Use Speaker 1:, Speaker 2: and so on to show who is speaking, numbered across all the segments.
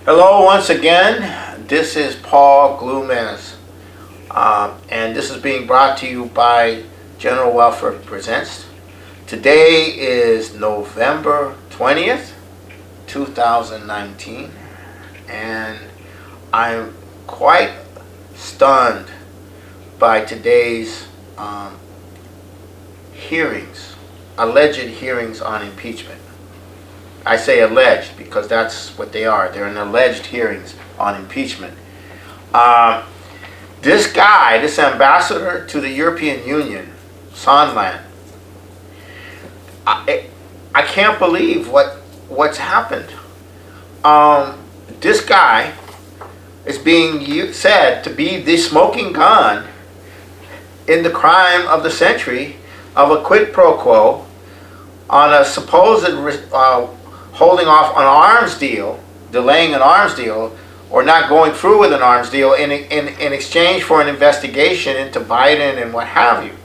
Speaker 1: Hello once again, this is Paul Glumaz, and this is being brought to you by General Welfare Presents. Today is November 20th, 2019, and I'm quite stunned by today's hearings, alleged hearings on impeachment. I say alleged because that's what they are. They're an alleged hearings on impeachment. This guy, this ambassador to the European Union, Sondland, I can't believe what's happened. This guy is being said to be the smoking gun in the crime of the century of a quid pro quo on a supposed holding off an arms deal, delaying an arms deal, or not going through with an arms deal in exchange for an investigation into Biden and what have you.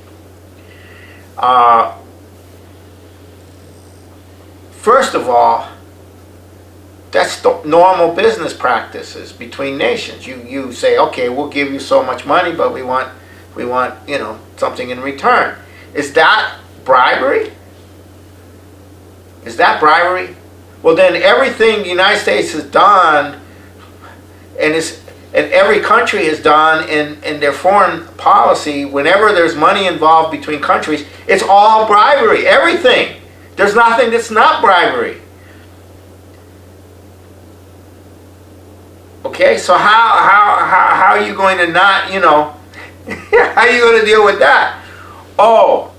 Speaker 1: First of all, that's normal business practices between nations. You say, okay, we'll give you so much money, but we want something in return. Is that bribery? Is that bribery? Well, then everything the United States has done, and every country has done in their foreign policy, whenever there's money involved between countries, it's all bribery. Everything. There's nothing that's not bribery. Okay, so how are you going to not, how are you going to deal with that? Oh,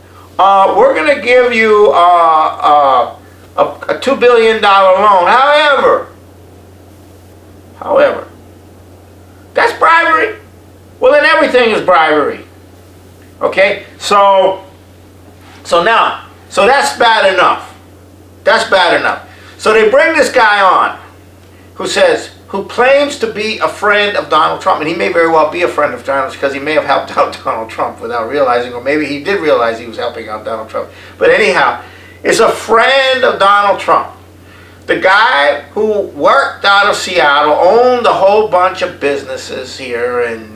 Speaker 1: we're going to give you a $2 billion loan. However, that's bribery. Well, then everything is bribery. Okay? So that's bad enough. That's bad enough. So they bring this guy on who claims to be a friend of Donald Trump, and he may very well be a friend of Donald because he may have helped out Donald Trump without realizing, or maybe he did realize he was helping out Donald Trump. But anyhow, is a friend of Donald Trump. The guy who worked out of Seattle, owned a whole bunch of businesses here, and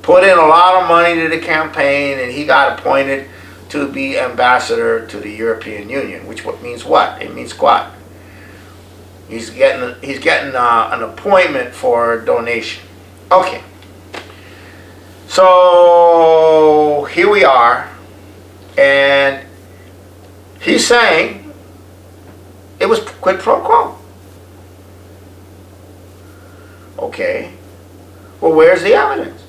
Speaker 1: put in a lot of money to the campaign, and he got appointed to be ambassador to the European Union, which means what? It means squat. He's getting an appointment for a donation. Okay. So here we are, and he's saying it was quid pro quo. Okay. Well, where's the evidence?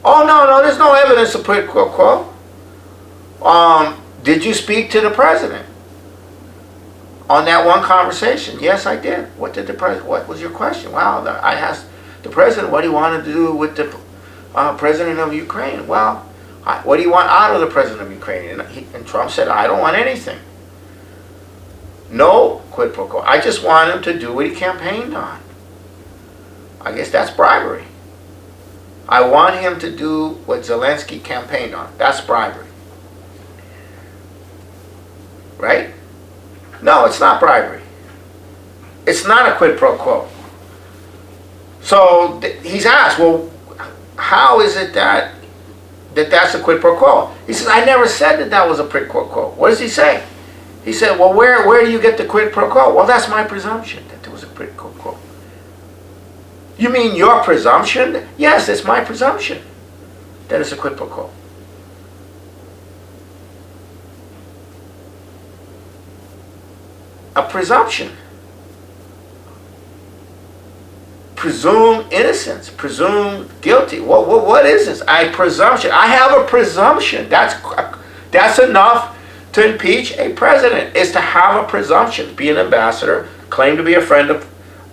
Speaker 1: Oh, no, there's no evidence of quid pro quo. Did you speak to the president on that one conversation? Yes, I did. What was your question? Well, I asked the president what he wanted to do with the president of Ukraine. Well, what do you want out of the president of Ukraine? And Trump said, I don't want anything. No quid pro quo. I just want him to do what he campaigned on. I guess that's bribery. I want him to do what Zelensky campaigned on. That's bribery. Right? No, it's not bribery. It's not a quid pro quo. So he's asked, well, how is it that's a quid pro quo? He says, I never said that was a quid pro quo. What does he say? He said, well, where do you get the quid pro quo? Well, that's my presumption that there was a quid pro quo. You mean your presumption? Yes, it's my presumption that it's a quid pro quo. A presumption. Presume innocence, presume guilty. What is this? I have a presumption. That's enough to impeach a president, is to have a presumption. Be an ambassador, claim to be a friend of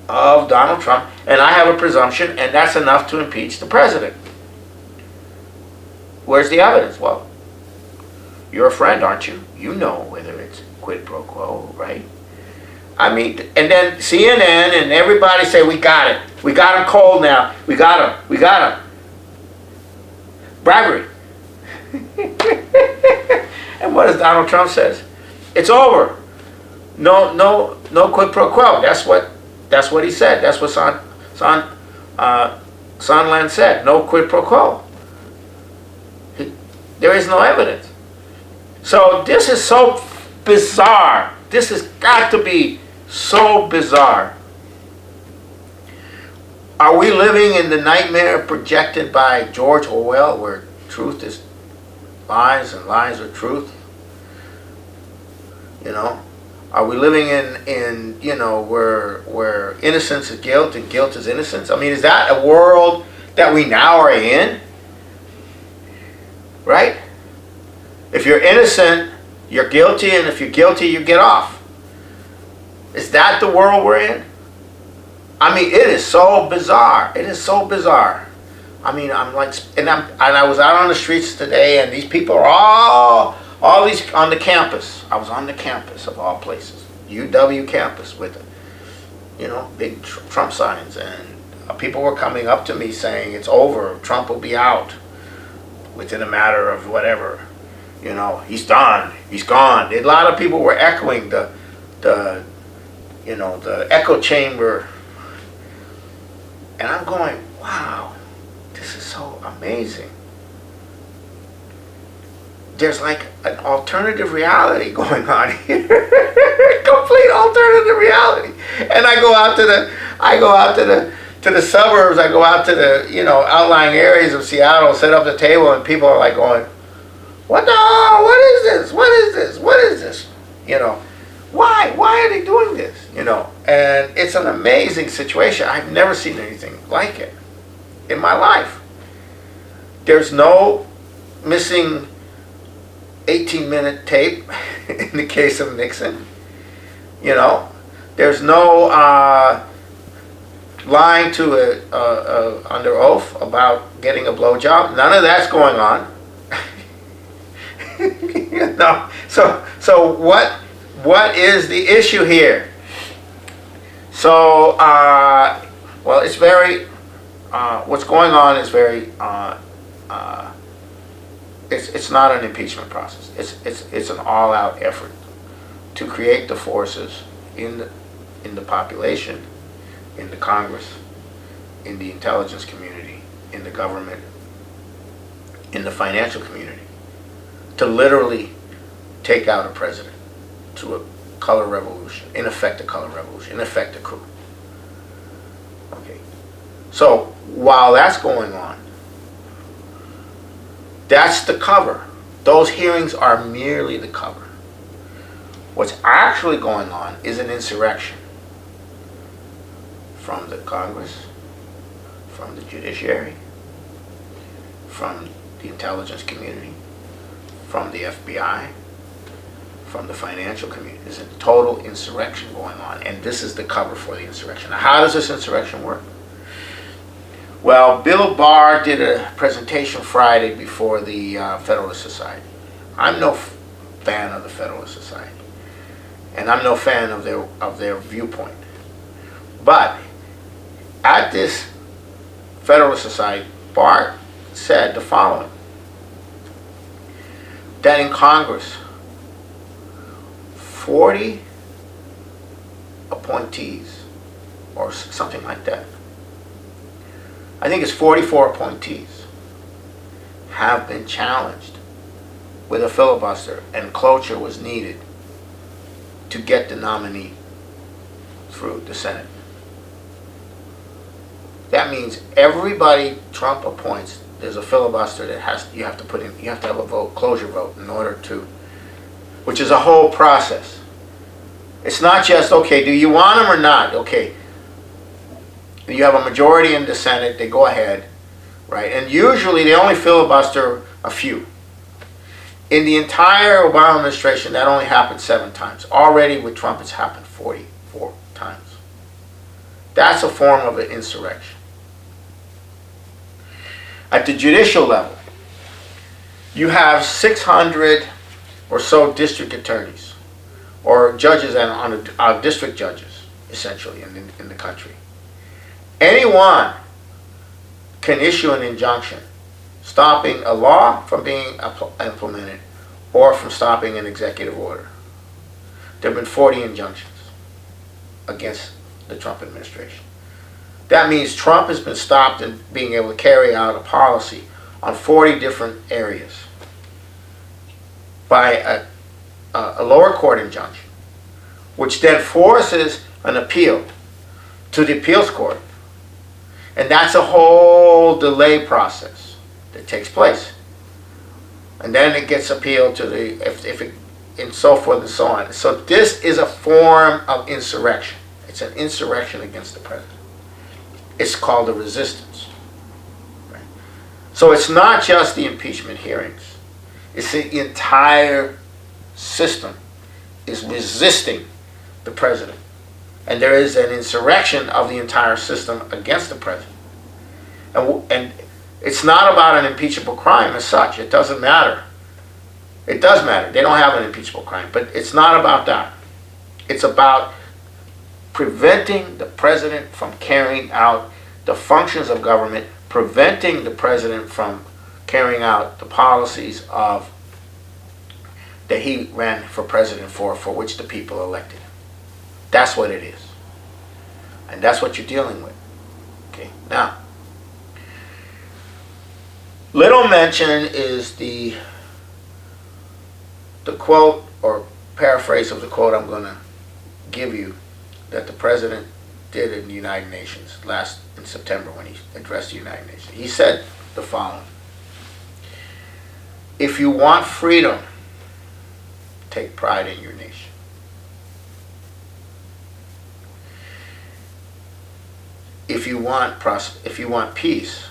Speaker 1: Donald Trump, and I have a presumption, and that's enough to impeach the president. Where's the evidence? Well, you're a friend, aren't you? You know whether it's quid pro quo, right? I mean, and then CNN and everybody say, we got it. We got him cold now. We got him. Bribery. And what does Donald Trump says? It's over. No quid pro quo. That's That's what he said. That's what Sondland said. No quid pro quo. There is no evidence. So this is so bizarre. This has got to be so bizarre. Are we living in the nightmare projected by George Orwell, where truth is lies and lies are truth? You know, are we living in you know, where innocence is guilt and guilt is innocence? I mean, is that a world that we now are in? Right? If you're innocent, you're guilty, and if you're guilty, you get off. Is that the world we're in? I mean, it is so bizarre. It is so bizarre. I mean, I'm like, and I was out on the streets today, and these people are all these on the campus. I was on the campus of all places, UW campus, with, you know, big Trump signs, and people were coming up to me saying it's over. Trump will be out within a matter of whatever. You know, he's done. He's gone. A lot of people were echoing the you know, the echo chamber. And I'm going, wow, this is so amazing. There's like an alternative reality going on here. Complete alternative reality. And I go out to the suburbs, I go out to the, you know, outlying areas of Seattle, set up the table, and people are like going, what is this? What is this? What is this? You know, why are they doing this? You know, and it's an amazing situation. I've never seen anything like it in my life. There's no missing 18-minute tape in the case of Nixon. You know, there's no lying to under oath about getting a blowjob. None of that's going on. You know, so what is the issue here? So well, it's very what's going on is very it's not an impeachment process. It's an all-out effort to create the forces in the population, in the Congress, in the intelligence community, in the government, in the financial community, to literally take out a president, to a color revolution, in effect a color revolution, in effect a coup. Okay. So while that's going on, that's the cover. Those hearings are merely the cover. What's actually going on is an insurrection from the Congress, from the judiciary, from the intelligence community, from the FBI, from the financial community. There's a total insurrection going on, and this is the cover for the insurrection. Now, how does this insurrection work? Well, Bill Barr did a presentation Friday before the Federalist Society. I'm no fan of the Federalist Society, and I'm no fan of their viewpoint. But at this Federalist Society, Barr said the following: that in Congress, 40 appointees, or something like that, I think it's 44 appointees, have been challenged with a filibuster, and cloture was needed to get the nominee through the Senate. That means everybody Trump appoints, there's a filibuster that you have to put in, you have to have a vote, closure vote, in order to, which is a whole process. It's not just, okay, do you want them or not? Okay, you have a majority in the Senate, they go ahead, right? And usually they only filibuster a few. In the entire Obama administration, that only happened 7 times. Already with Trump, it's happened 44 times. That's a form of an insurrection. At the judicial level, you have 600 or so district attorneys, or judges on district judges, essentially, in the country. Anyone can issue an injunction stopping a law from being implemented, or from stopping an executive order. There have been 40 injunctions against the Trump administration. That means Trump has been stopped in being able to carry out a policy on 40 different areas by a lower court injunction, which then forces an appeal to the appeals court. And that's a whole delay process that takes place. And then it gets appealed to the, if it, and so forth and so on. So this is a form of insurrection. It's an insurrection against the president. It's called a resistance. Right? So it's not just the impeachment hearings. It's the entire system is resisting the president. And there is an insurrection of the entire system against the president. And it's not about an impeachable crime as such. It doesn't matter. It does matter. They don't have an impeachable crime. But it's not about that. It's about preventing the president from carrying out the functions of government, preventing the president from carrying out the policies of that he ran for president for which the people elected him. That's what it is. And that's what you're dealing with. Okay. Now, little mention is the quote or paraphrase of the quote I'm going to give you that the president did in the United Nations in September when he addressed the United Nations. He said the following: "If you want freedom, take pride in your nation. If you want peace,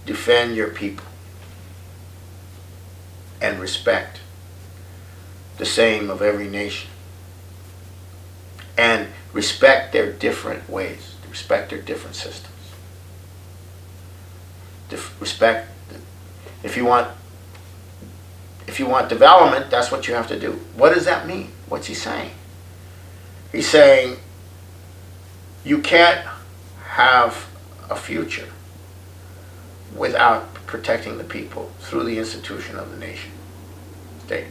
Speaker 1: defend your people and respect the same of every nation. And respect their different ways, respect their different systems. Respect, if you want development, that's what you have to do." What does that mean? What's he saying? He's saying you can't have a future without protecting the people through the institution of the nation state.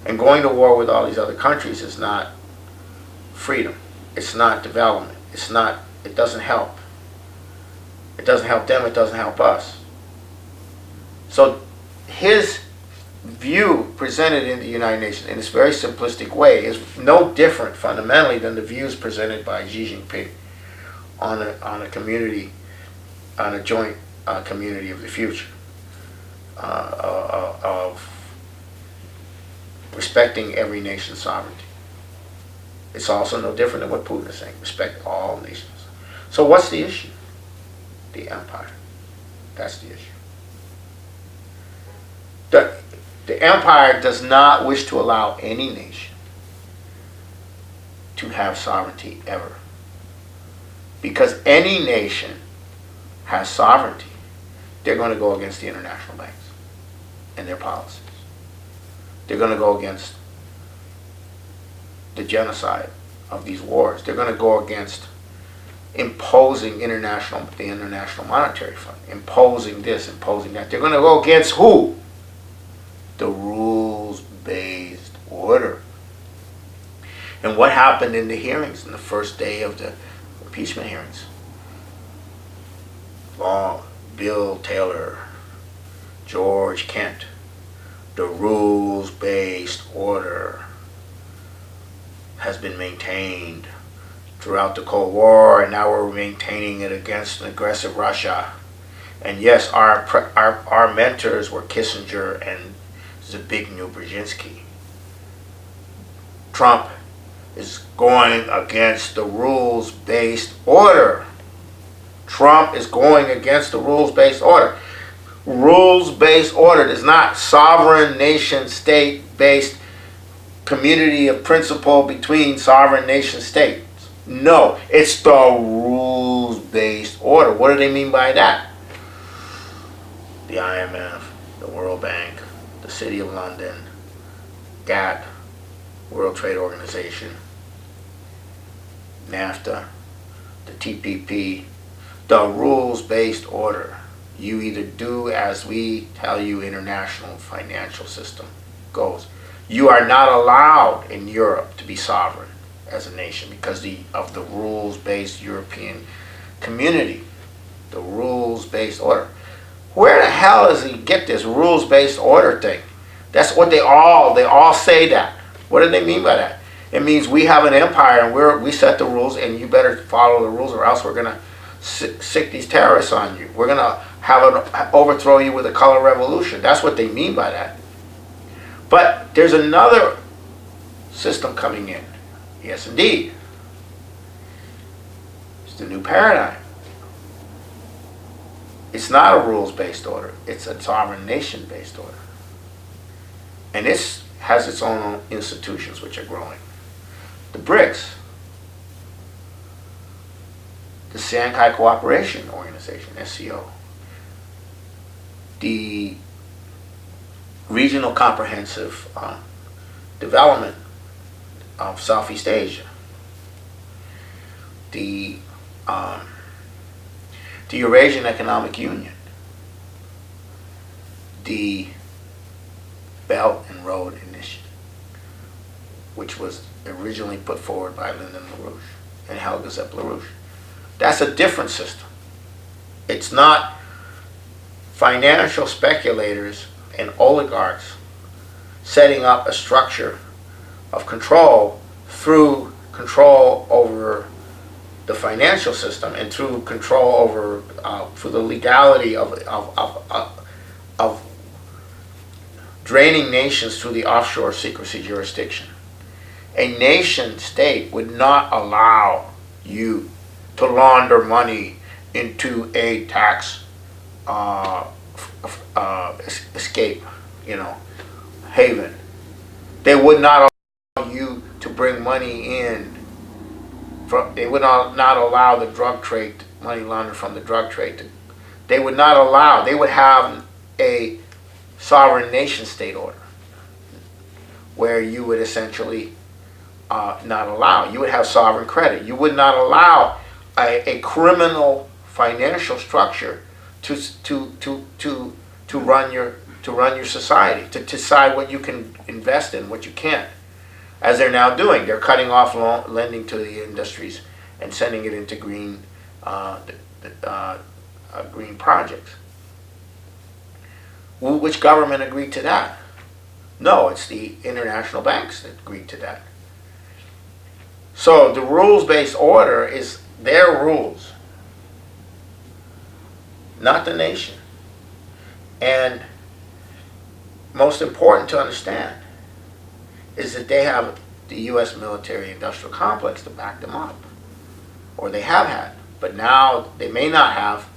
Speaker 1: And going to war with all these other countries is not freedom. It's not development. It doesn't help. It doesn't help them, it doesn't help us. So his view presented in the United Nations in this very simplistic way is no different fundamentally than the views presented by Xi Jinping on a community, on a joint community of the future, of respecting every nation's sovereignty. It's also no different than what Putin is saying, respect all nations. So what's the issue? The empire. That's the issue. The empire does not wish to allow any nation to have sovereignty ever. Because any nation has sovereignty, they're going to go against the international banks and their policies. They're going to go against the genocide of these wars. They're going to go against imposing the International Monetary Fund, imposing this, imposing that. They're going to go against who? The rules-based order. And what happened in the hearings, in the first day of the impeachment hearings? Bill Taylor, George Kent, the rules-based order has been maintained throughout the Cold War, and now we're maintaining it against an aggressive Russia. And yes, our mentors were Kissinger and Zbigniew Brzezinski. Trump is going against the rules-based order. Trump is going against the rules-based order. Rules-based order is not sovereign nation state-based community of principle between sovereign nation states. No, it's the rules-based order. What do they mean by that? The IMF, the World Bank, the City of London, GATT, World Trade Organization, NAFTA, the TPP, the rules-based order. You either do as we tell you international financial system goes. You are not allowed in Europe to be sovereign as a nation because of the rules-based European community, the rules-based order. Where the hell does he get this rules-based order thing? That's what they all say that. What do they mean by that? It means we have an empire and we set the rules and you better follow the rules or else we're going to sick these terrorists on you. We're going to overthrow you with a color revolution. That's what they mean by that. But there's another system coming in. Yes, indeed. It's the new paradigm. It's not a rules-based order. It's a sovereign nation-based order. And this has its own institutions which are growing. The BRICS, the Shanghai Cooperation Organization, SCO, the Regional Comprehensive Development of Southeast Asia, the Eurasian Economic Union, the Belt and Road Initiative, which was originally put forward by Lyndon LaRouche and Helga Zepp LaRouche. That's a different system. It's not financial speculators and oligarchs setting up a structure of control through control over the financial system and through control over for the legality of draining nations through the offshore secrecy jurisdiction. A nation state would not allow you to launder money into a tax escape, haven. They would not allow you to bring money in. They would not allow the drug trade, money laundered from the drug trade. They would not allow. They would have a sovereign nation state order where you would essentially not allow. You would have sovereign credit. You would not allow a criminal financial structure to run your society, to decide what you can invest in, what you can't, as they're now doing. They're cutting off lending to the industries and sending it into green projects. Which government agreed to that? No, it's the international banks that agreed to that. So the rules-based order is their rules, not the nation. And most important to understand is that they have the U.S. military-industrial complex to back them up, or they have had. But now they may not have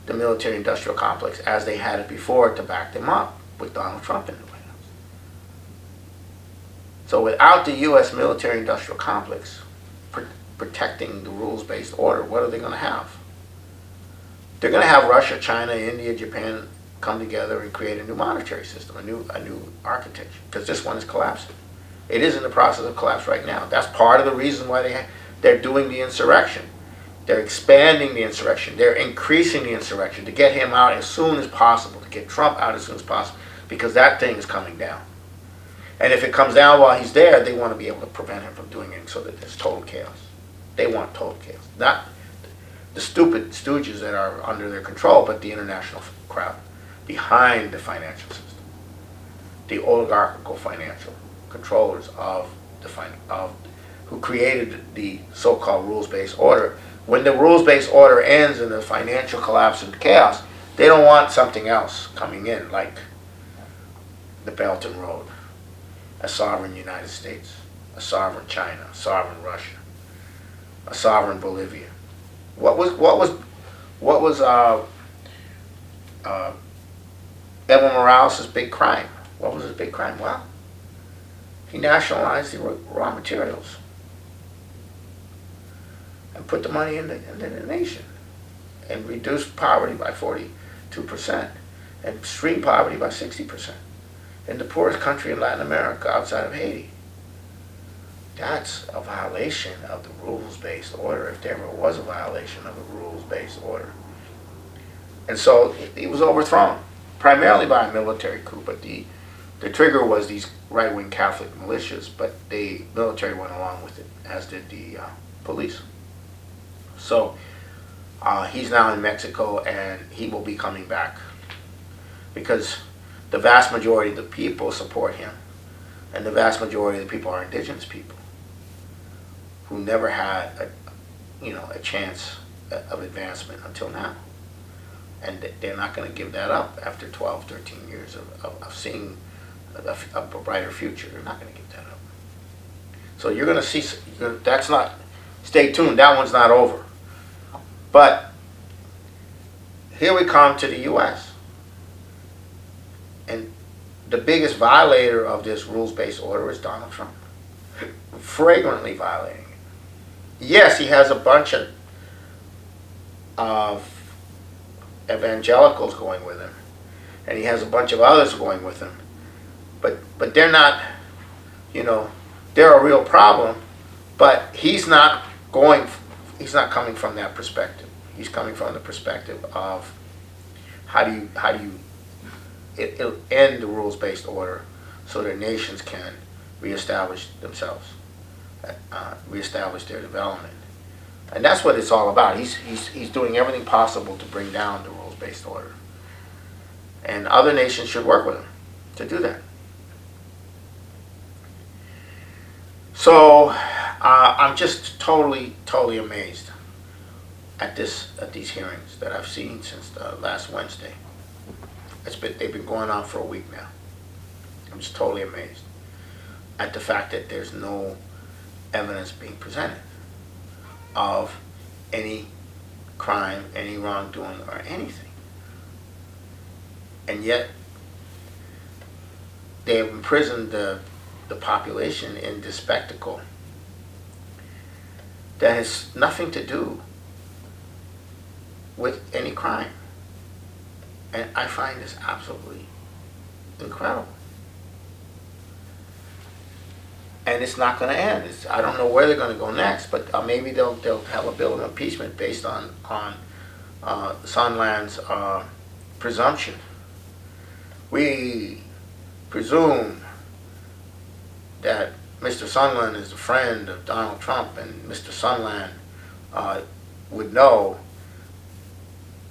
Speaker 1: the military-industrial complex as they had it before to back them up with Donald Trump in the White House. So without the U.S. military-industrial complex protecting the rules-based order, what are they going to have? They're going to have Russia, China, India, Japan come together and create a new monetary system, a new architecture, because this one is collapsing. It is in the process of collapse right now. That's part of the reason why they're doing the insurrection. They're expanding the insurrection. They're increasing the insurrection to get him out as soon as possible, to get Trump out as soon as possible, because that thing is coming down. And if it comes down while he's there, they want to be able to prevent him from doing it so that there's total chaos. They want total chaos. Not the stupid stooges that are under their control, but the international crowd behind the financial system. The oligarchical financial controllers who created the so-called rules-based order. When the rules-based order ends in the financial collapse and chaos, they don't want something else coming in, like the Belt and Road, a sovereign United States, a sovereign China, a sovereign Russia, a sovereign Bolivia. What was Evo Morales' big crime? What was his big crime? Well, he nationalized the raw materials and put the money in the nation and reduced poverty by 42% and extreme poverty by 60% in the poorest country in Latin America outside of Haiti. That's a violation of the rules-based order, if there ever was a violation of the rules-based order. And so he was overthrown, primarily by a military coup, but the The trigger was these right-wing Catholic militias, but the military went along with it, as did the police. So he's now in Mexico, and he will be coming back because the vast majority of the people support him, and the vast majority of the people are indigenous people who never had a chance of advancement until now. And they're not going to give that up after 12, 13 years of seeing a brighter future. They're not going to give that up. So you're going to see, that's not, stay tuned, that one's not over. But here we come to the U.S. And the biggest violator of this rules-based order is Donald Trump. Flagrantly violating it. Yes, he has a bunch of evangelicals going with him, and he has a bunch of others going with him, but they're not, they're a real problem, but he's not coming from that perspective. He's coming from the perspective of how do you end the rules-based order so that nations can reestablish themselves, reestablish their development. And that's what it's all about. He's doing everything possible to bring down the rules-based order. And other nations should work with him to do that. So I'm just totally amazed at these hearings that I've seen since last Wednesday. They've been going on for a week now. I'm just totally amazed at the fact that there's no evidence being presented of any crime, any wrongdoing, or anything. And yet, they have imprisoned the population in this spectacle that has nothing to do with any crime. And I find this absolutely incredible. And it's not going to end. I don't know where they're going to go next, but maybe they'll have a bill of impeachment based on Sondland's presumption. We presume that Mr. Sondland is a friend of Donald Trump, and Mr. Sondland would know,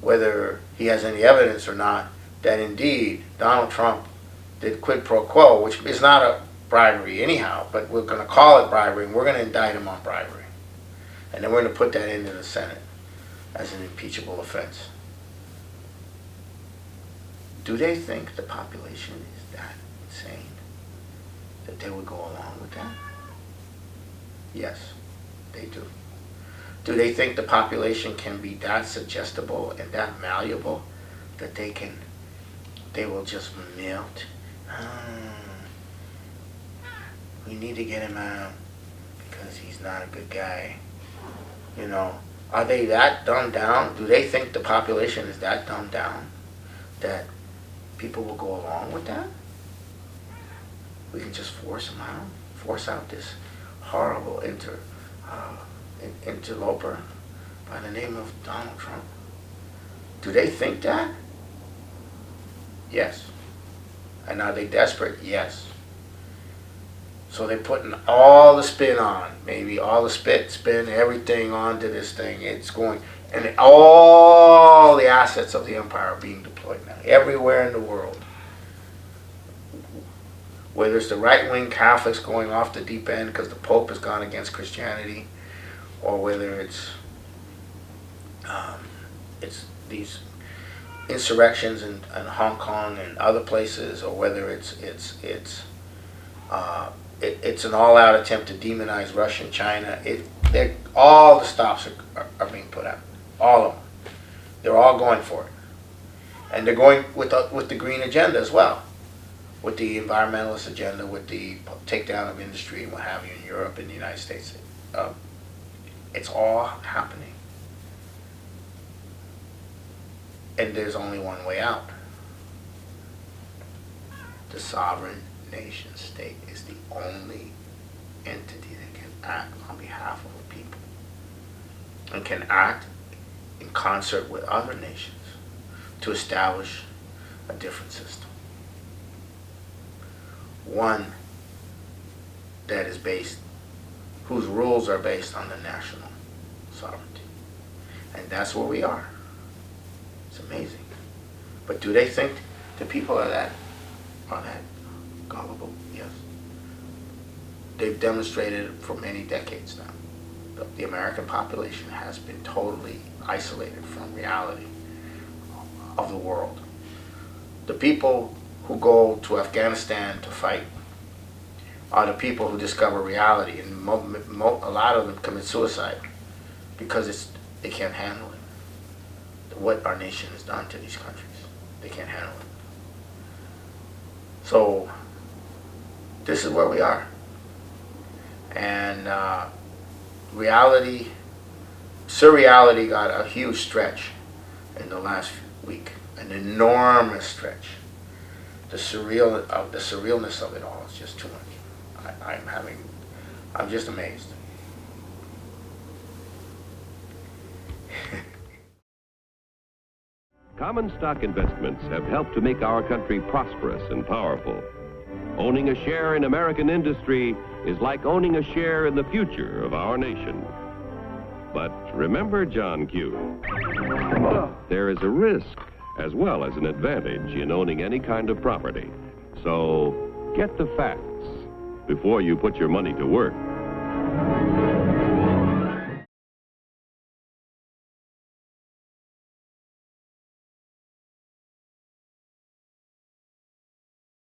Speaker 1: whether he has any evidence or not, that indeed Donald Trump did quid pro quo, which is not a bribery anyhow, but we're going to call it bribery, and we're going to indict him on bribery. And then we're going to put that into the Senate as an impeachable offense. Do they think the population is that insane that they would go along with that? Yes, they do. Do they think the population can be that suggestible and that malleable that they will just melt? We need to get him out because he's not a good guy. Are they that dumbed down? Do they think the population is that dumbed down that people will go along with that? We can just force out this horrible interloper by the name of Donald Trump. Do they think that? Yes. And are they desperate? Yes. So they're putting all the spin on, maybe all the spin, everything onto this thing. It's going, and all the assets of the empire are being deployed now, everywhere in the world. Whether it's the right-wing Catholics going off the deep end because the Pope has gone against Christianity, or whether it's these insurrections in Hong Kong and other places, or whether it's an all-out attempt to demonize Russia and China. All the stops are being put out. All of them. They're all going for it. And they're going with the green agenda as well. With the environmentalist agenda, with the takedown of industry and what have you in Europe and the United States. It's all happening. And there's only one way out. The sovereign nation state is the only entity that can act on behalf of the people and can act in concert with other nations to establish a different system. one that is based, whose rules are based on the national sovereignty. And that's where we are. It's amazing. But do they think the people are that gullible? Yes. They've demonstrated it for many decades now. The American population has been totally isolated from reality of the world. The people who go to Afghanistan to fight are the people who discover reality, and a lot of them commit suicide because they can't handle it. What our nation has done to these countries, they can't handle it. So this is where we are, and surreality got a huge stretch in the last week, an enormous stretch. The surrealness of it all is just too much. I'm just amazed.
Speaker 2: Common stock investments have helped to make our country prosperous and powerful. Owning a share in American industry is like owning a share in the future of our nation. But remember, John Q, there is a risk as well as an advantage in owning any kind of property. So get the facts before you put your money to work.